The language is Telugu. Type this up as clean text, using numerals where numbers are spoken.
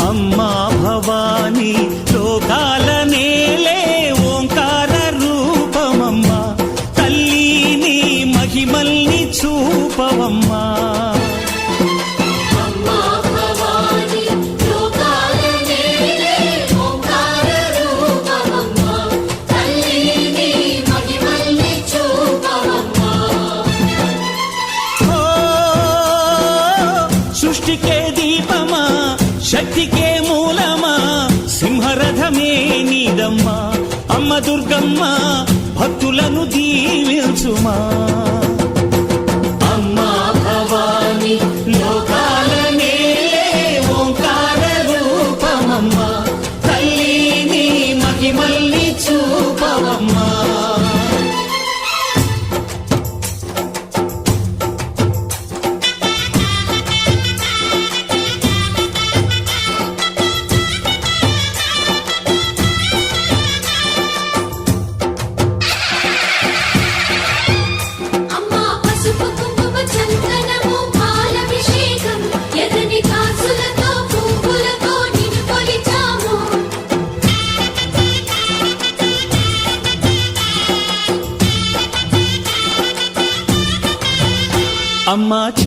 అమ్మా భవాని లోకాల నేలే ఓంకార రూపమమ్మా, తల్లి నీ మహిమల్ని చూపవమ్మా. సృష్టికే దీపమా, శక్తికే మూలమా, సింహరథమే నీదమ్మా. అమ్మ దుర్గమ్మ భక్తులను దీవించుమా. అమ్మా భవాని లోకాల నేలే ఓంకార రూపమమ్మా, తల్లి నీ మహిమల్ని చూపవమ్మా. అమ్మా